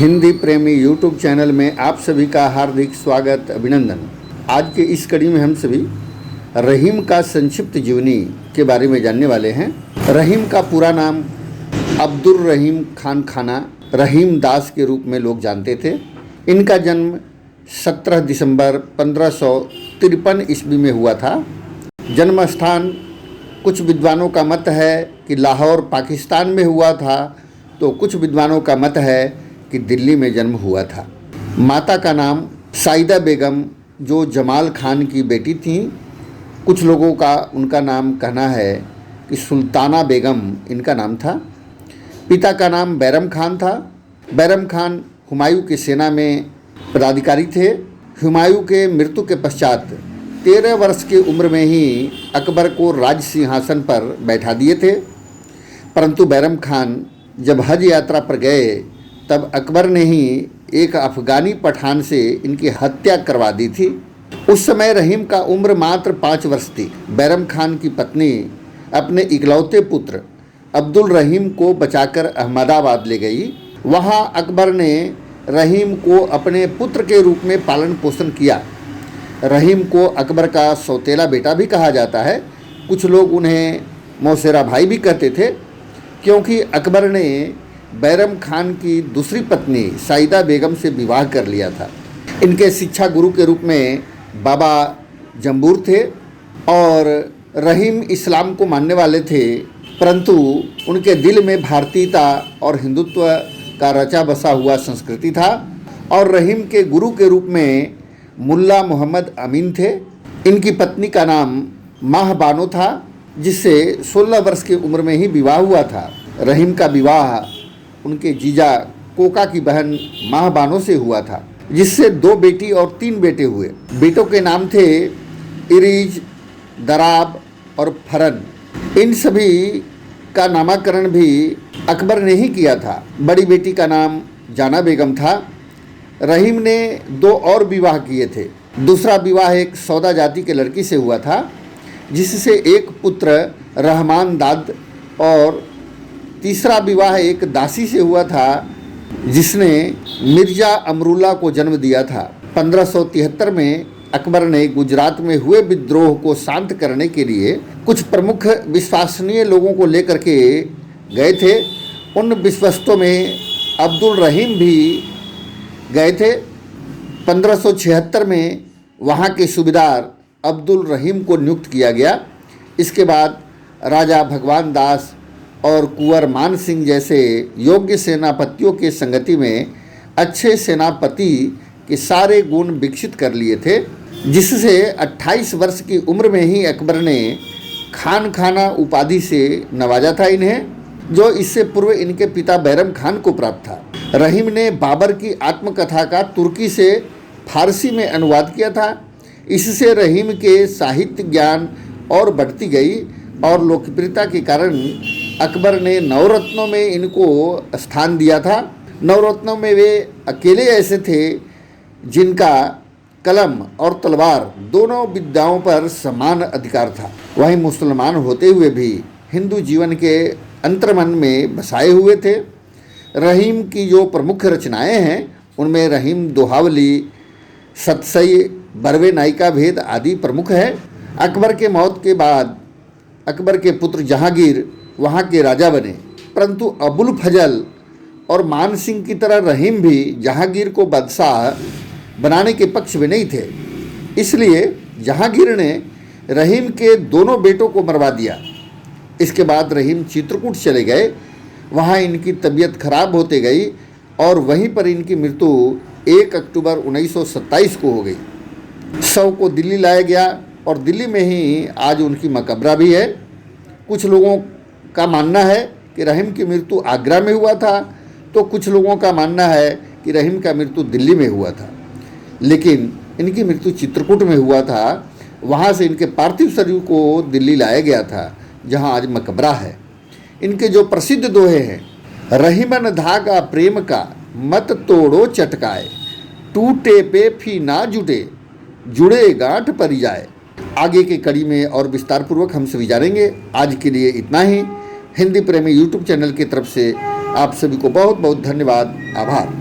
हिंदी प्रेमी YouTube channel में आप सभी का हार्दिक स्वागत अभिनंदन। आज के इस कड़ी में हम सभी रहीम का संक्षिप्त जीवनी के बारे में जानने वाले हैं। रहीम का पूरा नाम अब्दुल रहीम खान खाना रहीम दास के रूप में लोग जानते थे। इनका जन्म 17 दिसंबर 1553 ईस्वी में हुआ था। जन्म स्थान कुछ विद्वानों का मत है कि लाहौर पाकिस्तान में हुआ था, तो कुछ विद्वानों का मत है कि दिल्ली में जन्म हुआ था। माता का नाम साइदा बेगम जो जमाल खान की बेटी थीं। कुछ लोगों का उनका नाम कहना है कि सुल्ताना बेगम इनका नाम था। पिता का नाम बैरम खान था। बैरम खान हुमायूं की सेना में पदाधिकारी थे। हुमायूं के मृत्यु के पश्चात 13 वर्ष की उम्र में ही अकबर को राज सिंहासन पर बैठा दिए थे। परंतु बैरम खान जब हज यात्रा पर गए तब अकबर ने ही एक अफ़गानी पठान से इनकी हत्या करवा दी थी। उस समय रहीम का उम्र मात्र 5 वर्ष थी। बैरम खान की पत्नी अपने इकलौते पुत्र अब्दुल रहीम को बचाकर अहमदाबाद ले गई। वहाँ अकबर ने रहीम को अपने पुत्र के रूप में पालन पोषण किया। रहीम को अकबर का सौतेला बेटा भी कहा जाता है। कुछ लोग उन्हें मौसेरा भाई भी कहते थे, क्योंकि अकबर ने बैरम खान की दूसरी पत्नी साइदा बेगम से विवाह कर लिया था। इनके शिक्षा गुरु के रूप में बाबा जंबूर थे और रहीम इस्लाम को मानने वाले थे, परंतु उनके दिल में भारतीयता और हिंदुत्व का रचा बसा हुआ संस्कृति था। और रहीम के गुरु के रूप में मुल्ला मोहम्मद अमीन थे। इनकी पत्नी का नाम माह बानो था, जिससे 16 वर्ष की उम्र में ही विवाह हुआ था। रहीम का विवाह उनके जीजा कोका की बहन माह बानो से हुआ था, जिससे 2 बेटी और 3 बेटे हुए। बेटों के नाम थे इरीज, दराब और फरन। इन सभी का नामकरण भी अकबर ने ही किया था। बड़ी बेटी का नाम जाना बेगम था। रहीम ने 2 और विवाह किए थे। दूसरा विवाह एक सौदा जाति के लड़की से हुआ था, जिससे एक पुत्र रहमान दाद, और तीसरा विवाह एक दासी से हुआ था जिसने मिर्जा अमरुल्ला को जन्म दिया था। 1573 में अकबर ने गुजरात में हुए विद्रोह को शांत करने के लिए कुछ प्रमुख विश्वसनीय लोगों को लेकर के गए थे। उन विश्वस्तों में अब्दुल रहीम भी गए थे। 1576 में वहाँ के सूबेदार अब्दुल रहीम को नियुक्त किया गया। इसके बाद राजा भगवान दास और कुंवर मान सिंह जैसे योग्य सेनापतियों के संगति में अच्छे सेनापति के सारे गुण विकसित कर लिए थे, जिससे 28 वर्ष की उम्र में ही अकबर ने खान खाना उपाधि से नवाजा था इन्हें, जो इससे पूर्व इनके पिता बैरम खान को प्राप्त था। रहीम ने बाबर की आत्मकथा का तुर्की से फारसी में अनुवाद किया था। इससे रहीम के साहित्य ज्ञान और बढ़ती गई और लोकप्रियता के कारण अकबर ने नवरत्नों में इनको स्थान दिया था। नवरत्नों में वे अकेले ऐसे थे जिनका कलम और तलवार दोनों विद्याओं पर समान अधिकार था। वहीं मुसलमान होते हुए भी हिंदू जीवन के अंतर्मन में बसाए हुए थे। रहीम की जो प्रमुख रचनाएं हैं उनमें रहीम दोहावली, सतसई, बरवे नायिका भेद आदि प्रमुख है। अकबर के मौत के बाद अकबर के पुत्र जहांगीर वहाँ के राजा बने, परंतु अबुल फजल और मान सिंह की तरह रहीम भी जहांगीर को बादशाह बनाने के पक्ष में नहीं थे। इसलिए जहांगीर ने रहीम के दोनों बेटों को मरवा दिया। इसके बाद रहीम चित्रकूट चले गए। वहाँ इनकी तबीयत खराब होते गई और वहीं पर इनकी मृत्यु 1 अक्टूबर 1927 को हो गई। शव को दिल्ली लाया गया और दिल्ली में ही आज उनकी मकबरा भी है। कुछ लोगों का मानना है कि रहीम की मृत्यु आगरा में हुआ था, तो कुछ लोगों का मानना है कि रहीम का मृत्यु दिल्ली में हुआ था, लेकिन इनकी मृत्यु चित्रकूट में हुआ था। वहाँ से इनके पार्थिव शरीर को दिल्ली लाया गया था, जहाँ आज मकबरा है। इनके जो प्रसिद्ध दोहे हैं, रहीमन धागा प्रेम का मत तोड़ो चटकाए, टूटे पे फी ना जुटे, जुड़े गांठ परी जाए। आगे की कड़ी में और विस्तार पूर्वक हम सभी जानेंगे। आज के लिए इतना ही। हिंदी प्रेमी यूट्यूब चैनल की तरफ से आप सभी को बहुत बहुत धन्यवाद, आभार।